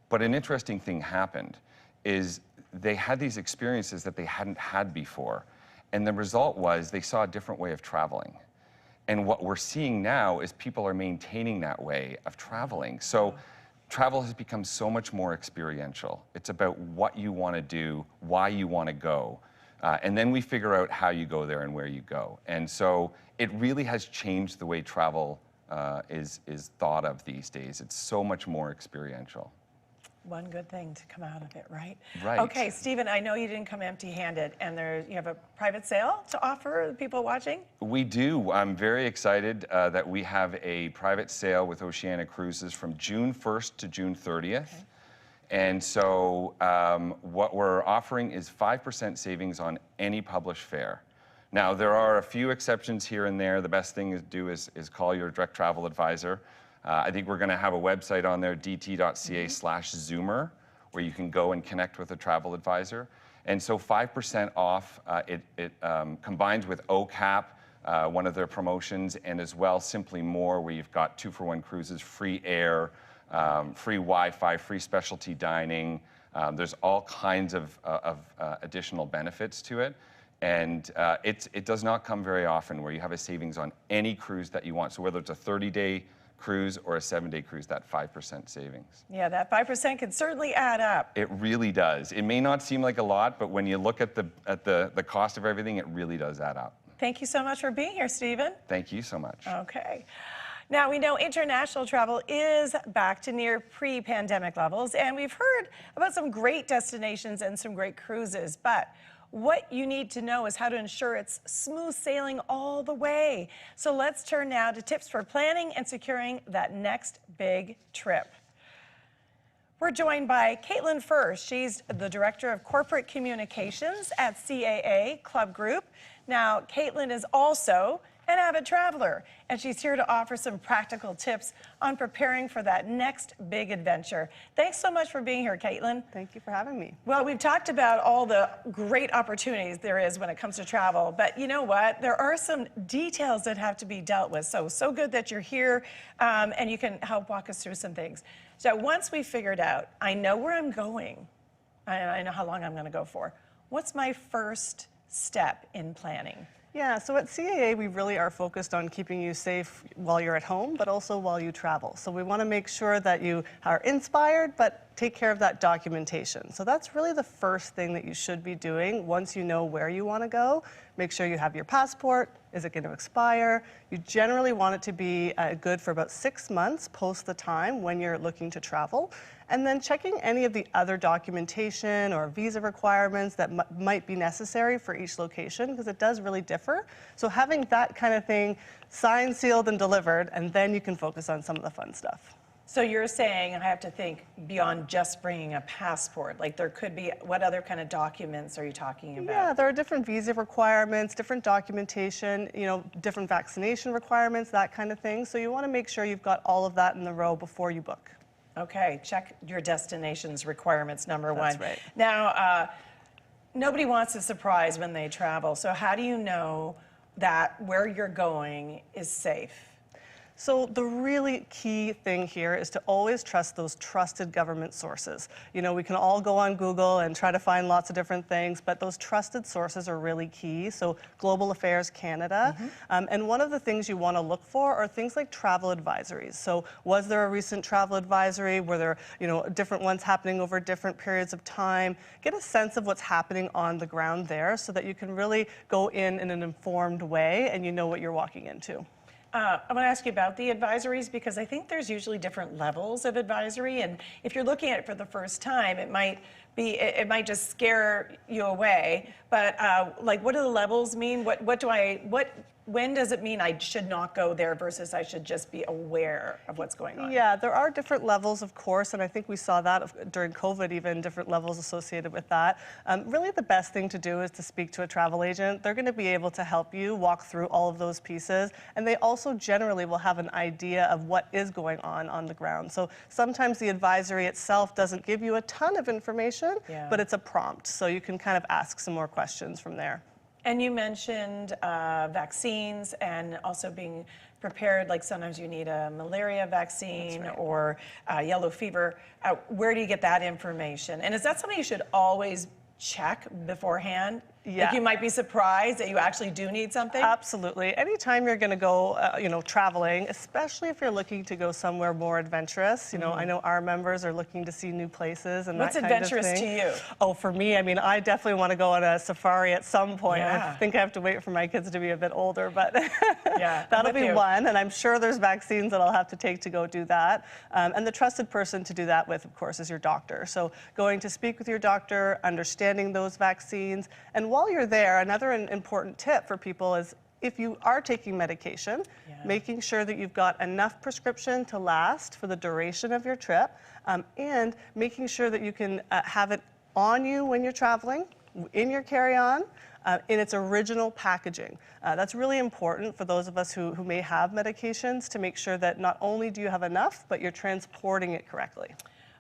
S4: But an interesting thing happened is they had these experiences that they hadn't had before. And the result was they saw a different way of traveling. And what we're seeing now is people are maintaining that way of traveling. So travel has become so much more experiential. It's about what you want to do, why you want to go. And then we figure out how you go there and where you go. And so it really has changed the way travel is thought of these days. It's so much more experiential.
S1: One good thing to come out of it, right?
S4: Right.
S1: Okay, Stephen, I know you didn't come empty-handed, and you have a private sale to offer the people watching?
S4: We do. I'm very excited that we have a private sale with Oceania Cruises from June 1st to June 30th. Okay. And so what we're offering is 5% savings on any published fare. Now, there are a few exceptions here and there. The best thing to do is call your direct travel advisor. I think we're going to have a website on there, dt.ca/Zoomer, where you can go and connect with a travel advisor. And so 5% off, it combines with OCAP, one of their promotions, and as well Simply More, where you've got 2-for-1 cruises, free air, free Wi-Fi, free specialty dining. There's all kinds of additional benefits to it. And it does not come very often where you have a savings on any cruise that you want. So whether it's a 30-day cruise or a 7-day cruise, that 5% savings.
S1: Yeah, that 5% can certainly add up.
S4: It really does. It may not seem like a lot, but when you look at the cost of everything, it really does add up.
S1: Thank you so much for being here, Stephen.
S4: Thank you so much.
S1: Okay. Now, we know international travel is back to near pre-pandemic levels, and we've heard about some great destinations and some great cruises, but what you need to know is how to ensure it's smooth sailing all the way. So let's turn now to tips for planning and securing that next big trip. We're joined by Caitlin First. She's the Director of Corporate Communications at CAA Club Group. Now, Caitlin is also an avid traveler, and she's here to offer some practical tips on preparing for that next big adventure. Thanks so much for being here, Caitlin.
S5: Thank you for having me.
S1: Well, we've talked about all the great opportunities there is when it comes to travel, but you know what? There are some details that have to be dealt with. So good that you're here, and you can help walk us through some things. So once we figured out, I know where I'm going, I know how long I'm gonna go for, what's my first step in planning?
S5: Yeah, so at CAA, we really are focused on keeping you safe while you're at home, but also while you travel. So we want to make sure that you are inspired, but take care of that documentation. So that's really the first thing that you should be doing once you know where you want to go. Make sure you have your passport. Is it going to expire? You generally want it to be good for about 6 months post the time when you're looking to travel. And then checking any of the other documentation or visa requirements that might be necessary for each location, because it does really differ. So having that kind of thing signed, sealed, and delivered, and then you can focus on some of the fun stuff.
S1: So you're saying I have to think beyond just bringing a passport. Like there could be, what other kind of documents are you talking about?
S5: Yeah, there are different visa requirements, different documentation, different vaccination requirements, that kind of thing. So you want to make sure you've got all of that in the row before you book.
S1: Okay, check your destination's requirements, number one.
S5: That's right.
S1: Now, nobody wants a surprise when they travel. So how do you know that where you're going is safe?
S5: So the really key thing here is to always trust those trusted government sources. You know, we can all go on Google and try to find lots of different things, but those trusted sources are really key. So Global Affairs Canada. And one of the things you want to look for are things like travel advisories. So was there a recent travel advisory? Were there, different ones happening over different periods of time? Get a sense of what's happening on the ground there so that you can really go in an informed way and you know what you're walking into.
S1: I want to ask you about the advisories because I think there's usually different levels of advisory, and if you're looking at it for the first time, it might just scare you away. But like, what do the levels mean? When does it mean I should not go there versus I should just be aware of what's going on?
S5: Yeah, there are different levels, of course, and I think we saw that during COVID, even different levels associated with that. Really, the best thing to do is to speak to a travel agent. They're going to be able to help you walk through all of those pieces, and they also generally will have an idea of what is going on the ground. So sometimes the advisory itself doesn't give you a ton of information, but it's a prompt, so you can kind of ask some more questions from there.
S1: And you mentioned vaccines and also being prepared, like sometimes you need a malaria vaccine or yellow fever. Where do you get that information? And is that something you should always check beforehand?
S5: Yeah.
S1: Like you might be surprised that you actually do need something?
S5: Absolutely. Anytime you're going to go, traveling, especially if you're looking to go somewhere more adventurous, I know our members are looking to see new places and
S1: What's
S5: that kind
S1: adventurous
S5: of thing.
S1: to you?
S5: Oh, for me, I definitely want to go on a safari at some point.
S1: Yeah.
S5: I think I have to wait for my kids to be a bit older, but
S1: yeah,
S5: that'll be one. And I'm sure there's vaccines that I'll have to take to go do that. And the trusted person to do that with, of course, is your doctor. So going to speak with your doctor, understanding those vaccines, and while you're there, another important tip for people is if you are taking medication, making sure that you've got enough prescription to last for the duration of your trip, and making sure that you can have it on you when you're traveling, in your carry-on, in its original packaging. That's really important for those of us who may have medications to make sure that not only do you have enough, but you're transporting it correctly.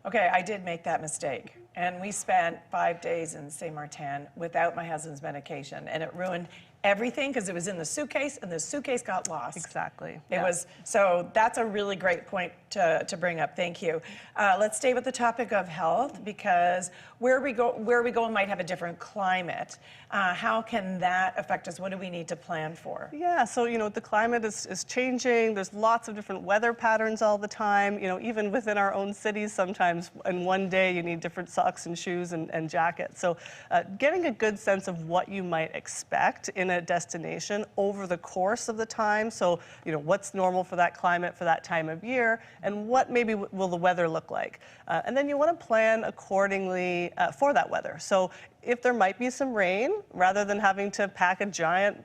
S1: Okay, I did make that mistake. And we spent 5 days in Saint Martin without my husband's medication. And it ruined everything because it was in the suitcase and the suitcase got lost.
S5: Exactly.
S1: So that's a really great point to bring up. Thank you. Let's stay with the topic of health because where we go might have a different climate. How can that affect us? What do we need to plan for?
S5: Yeah, so the climate is changing. There's lots of different weather patterns all the time. Even within our own cities, sometimes in one day you need different socks and shoes and jackets. So getting a good sense of what you might expect in a destination over the course of the time. So what's normal for that climate for that time of year, and what maybe will the weather look like. And then you want to plan accordingly for that weather. So if there might be some rain, rather than having to pack a giant,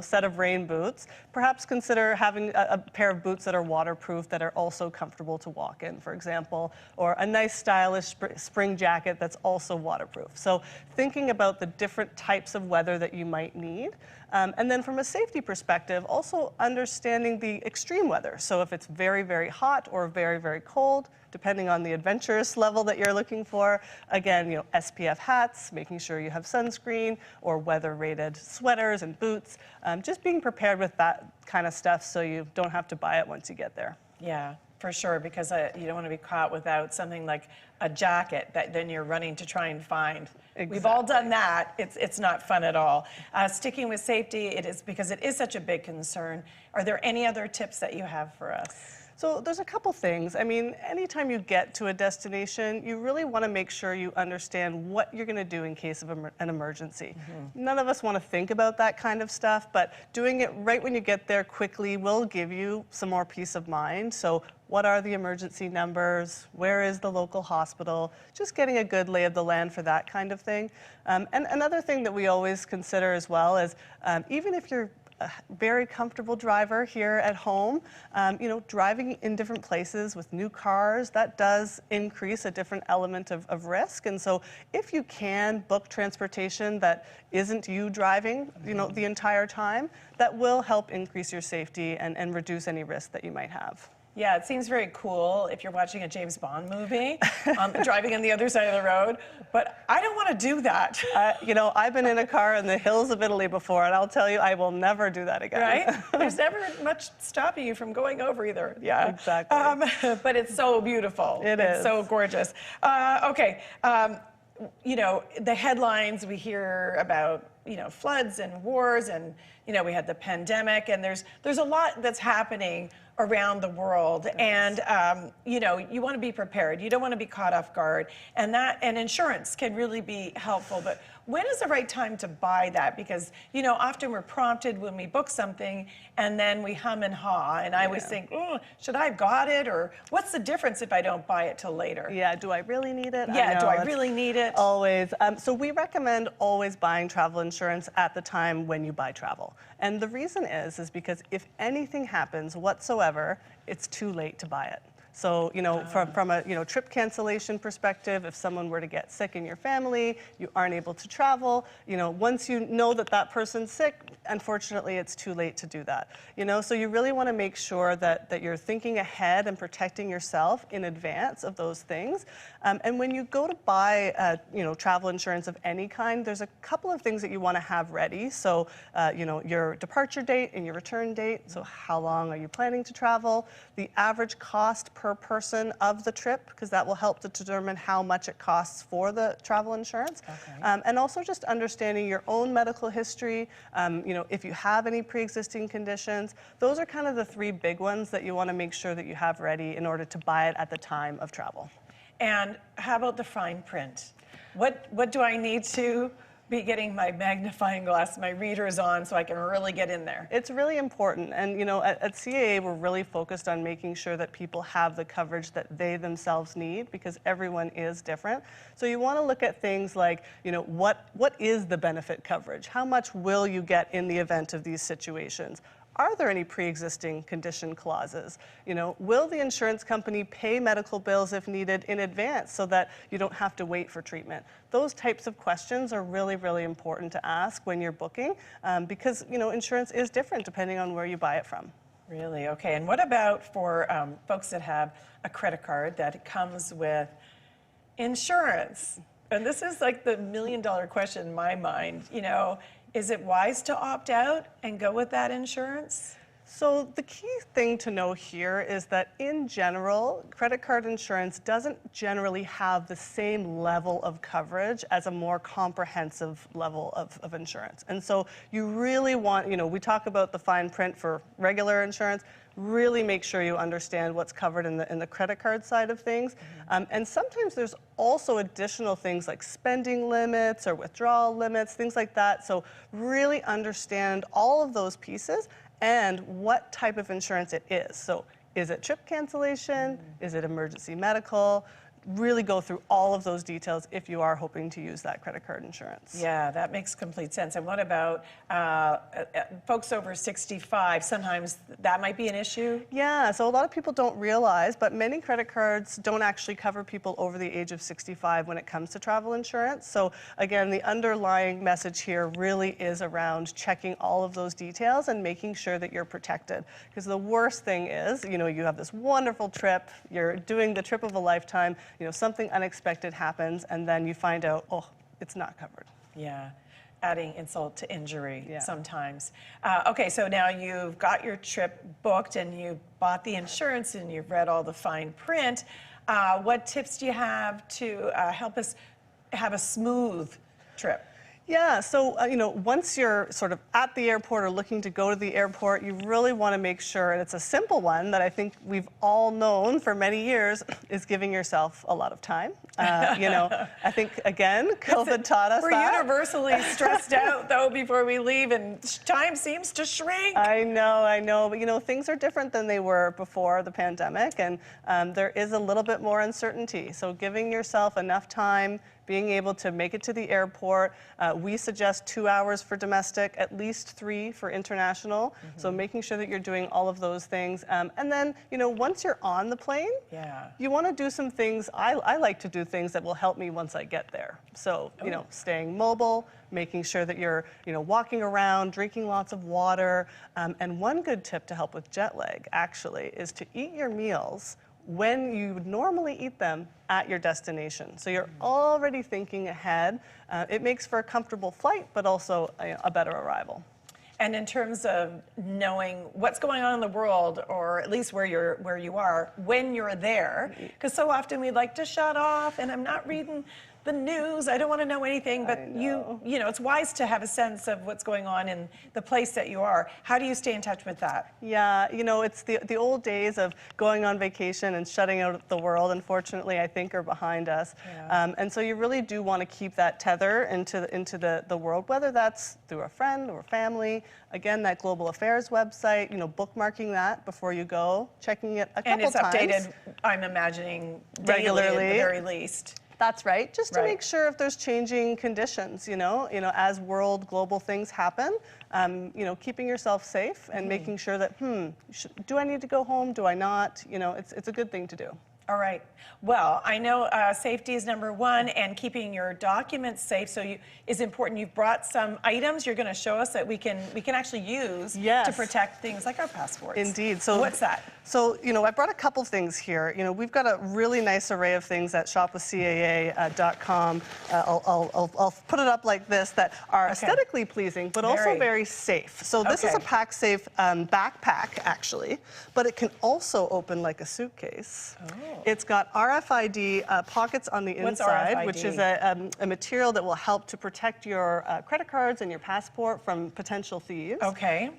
S5: set of rain boots, perhaps consider having a pair of boots that are waterproof that are also comfortable to walk in, for example, or a nice stylish spring jacket that's also waterproof. So thinking about the different types of weather that you might need. And then from a safety perspective, also understanding the extreme weather. So if it's very, very hot or very, very cold, depending on the adventurous level that you're looking for. Again, SPF hats, making sure you have sunscreen or weather-rated sweaters and boots. Just being prepared with that kind of stuff so you don't have to buy it once you get there.
S1: Yeah, for sure, because you don't want to be caught without something like a jacket that then you're running to try and find. Exactly. We've all done that. It's not fun at all. Sticking with safety, it is because it is such a big concern. Are there any other tips that you have for us?
S5: So there's a couple things. Anytime you get to a destination, you really want to make sure you understand what you're going to do in case of an emergency. None of us want to think about that kind of stuff, but doing it right when you get there quickly will give you some more peace of mind. So what are the emergency numbers? Where is the local hospital? Just getting a good lay of the land for that kind of thing. And another thing that we always consider as well is even if you're a very comfortable driver here at home, driving in different places with new cars, that does increase a different element of risk. And so if you can book transportation that isn't you driving, the entire time, that will help increase your safety and reduce any risk that you might have.
S1: Yeah, it seems very cool if you're watching a James Bond movie, driving on the other side of the road, but I don't want to do that.
S5: You know, I've been in a car in the hills of Italy before, and I'll tell you, I will never do that again.
S1: Right? There's never much stopping you from going over either. Yeah.
S5: Exactly.
S1: But it's so beautiful. It's
S5: is.
S1: so gorgeous. Okay. You know, the headlines we hear about, you know, floods and wars, and, you know, we had the pandemic, and there's a lot that's happening around the world, and you know, you want to be prepared. You don't want to be caught off guard, and insurance can really be helpful. But when is the right time to buy that? Because, you know, often we're prompted when we book something, and then we hum and haw, and I always think, oh, should I have got it, or what's the difference if I don't buy it till later?
S5: Yeah, do I really need it?
S1: Yeah, do I really need it?
S5: Always. So we recommend always buying travel insurance at the time when you buy travel. And the reason is because if anything happens whatsoever, it's too late to buy it. So, you know, from a trip cancellation perspective, if someone were to get sick in your family, you aren't able to travel, you know, once you know that that person's sick, unfortunately, it's too late to do that. You know, so you really want to make sure that you're thinking ahead and protecting yourself in advance of those things. And when you go to buy, you know, travel insurance of any kind, there's a couple of things that you want to have ready. So, you know, your departure date and your return date. So how long are you planning to travel? The average cost per person of the trip, because that will help to determine how much it costs for the travel insurance. Okay. And also just understanding your own medical history, you know, if you have any pre-existing conditions. Those are kind of the three big ones that you want to make sure that you have ready in order to buy it at the time of travel.
S1: And how about the fine print? What do I need to be getting my magnifying glass, my readers on, so I can really get in there?
S5: It's really important. And, you know, at CAA, we're really focused on making sure that people have the coverage that they themselves need, because everyone is different. So you want to look at things like, you know, what is the benefit coverage? How much will you get in the event of these situations? Are there any pre-existing condition clauses? You know, will the insurance company pay medical bills if needed in advance so that you don't have to wait for treatment? Those types of questions are really, really important to ask when you're booking, because, you know, insurance is different depending on where you buy it from.
S1: Really? Okay. And what about for folks that have a credit card that comes with insurance? And this is like the million-dollar question in my mind, you know. Is it wise to opt out and go with that insurance?
S5: So the key thing to know here is that in general, credit card insurance doesn't generally have the same level of coverage as a more comprehensive level of insurance. And so you really want, you know, we talk about the fine print for regular insurance. Really make sure you understand what's covered in the credit card side of things. And sometimes there's also additional things like spending limits or withdrawal limits, things like that. So really understand all of those pieces and what type of insurance it is. So is it trip cancellation? Is it emergency medical? Really go through all of those details if you are hoping to use that credit card insurance.
S1: Yeah, that makes complete sense. And what about folks over 65? Sometimes that might be an issue.
S5: Yeah, so a lot of people don't realize, but many credit cards don't actually cover people over the age of 65 when it comes to travel insurance. So again, the underlying message here really is around checking all of those details and making sure that you're protected. Because the worst thing is, you know, you have this wonderful trip, you're doing the trip of a lifetime, you know, something unexpected happens, and then you find out, oh, it's not covered.
S1: Yeah, adding insult to injury
S5: Yeah.
S1: sometimes. Okay, so now you've got your trip booked and you bought the insurance and you've read all the fine print. What tips do you have to help us have a smooth trip?
S5: Yeah, so you know, once you're sort of at the airport or looking to go to the airport, you really want to make sure, and it's a simple one that I think we've all known for many years, is giving yourself a lot of time. You know, I think, again, COVID taught us
S1: We're
S5: that.
S1: universally stressed out, though, before we leave, and time seems to shrink.
S5: I know, but you know, things are different than they were before the pandemic, and there is a little bit more uncertainty. So giving yourself enough time, being able to make it to the airport. We suggest 2 hours for domestic, at least 3 for international. So making sure that you're doing all of those things. And then, you know, once you're on the plane, you want to do some things. I like to do things that will help me once I get there. So, you know, staying mobile, making sure that you're, you know, walking around, drinking lots of water. And one good tip to help with jet lag, actually, is to eat your meals when you would normally eat them at your destination. So you're already thinking ahead. It makes for a comfortable flight, but also a better arrival.
S1: And in terms of knowing what's going on in the world, or at least where you are, when you're there, because so often we like to shut off, and I'm not reading the news, I don't want to know anything, but you know, it's wise to have a sense of what's going on in the place that you are. How do you stay in touch with that?
S5: Yeah, you know, it's the old days of going on vacation and shutting out the world, unfortunately, I think are behind us. And so you really do want to keep that tether into the world, whether that's through a friend or family. Again, that Global Affairs website, you know, bookmarking that before you go, checking it a couple times.
S1: And it's updated, I'm imagining, regularly at the very least.
S5: That's right, just to make sure if there's changing conditions, you know, as world, global things happen, you know, keeping yourself safe and making sure that, do I need to go home? Do I not? You know, it's a good thing to do.
S1: All right. Well, I know safety is number one, and keeping your documents safe is important. You've brought some items you're going to show us that we can actually use to protect things like our passports.
S5: Indeed. So
S1: what's that?
S5: So, you know, I brought a couple things here. You know, we've got a really nice array of things at shopwithcaa.com. I'll put it up like this, that are aesthetically pleasing, but also very safe. So this is a pack-safe backpack, actually, but it can also open like a suitcase. It's got RFID pockets on the inside, which is a material that will help to protect your credit cards and your passport from potential thieves.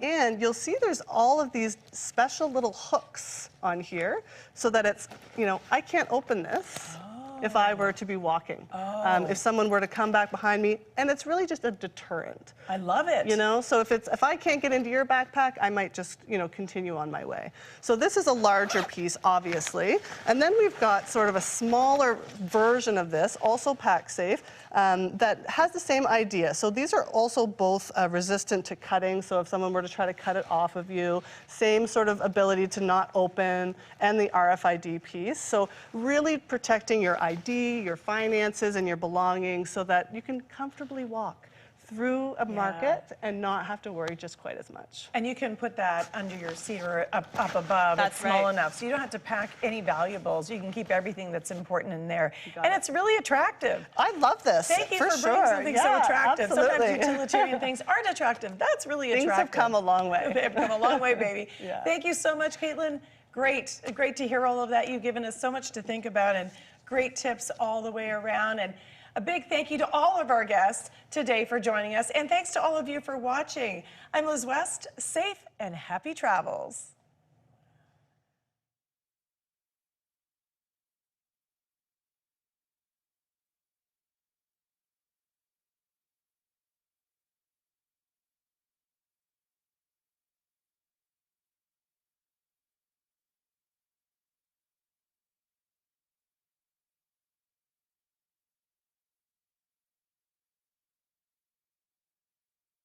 S5: And you'll see there's all of these special little hooks on here so that it's, you know, I can't open this if I were to be walking. If someone were to come back behind me, and it's really just a deterrent.
S1: I love it.
S5: You know, so if I can't get into your backpack, I might just, you know, continue on my way. So this is a larger piece, obviously. And then we've got sort of a smaller version of this, also pack safe, that has the same idea. So these are also both resistant to cutting. So if someone were to try to cut it off of you, same sort of ability to not open, and the RFID piece. So really protecting your ID, your finances, and your belongings so that you can comfortably walk through a market and not have to worry just quite as much.
S1: And you can put that under your seat or up above.
S5: That's
S1: it's small enough, so you don't have to pack any valuables. You can keep everything that's important in there. And it's really attractive.
S5: I love this.
S1: Thank you for bringing something so attractive.
S5: Absolutely.
S1: Sometimes utilitarian things aren't attractive. That's really attractive.
S5: Things have come a long way.
S1: They've come a long way, baby. Thank you so much, Caitlin. Great to hear all of that. You've given us so much to think about, and great tips all the way around. And a big thank you to all of our guests today for joining us, and thanks to all of you for watching. I'm Liz West. Safe and happy travels.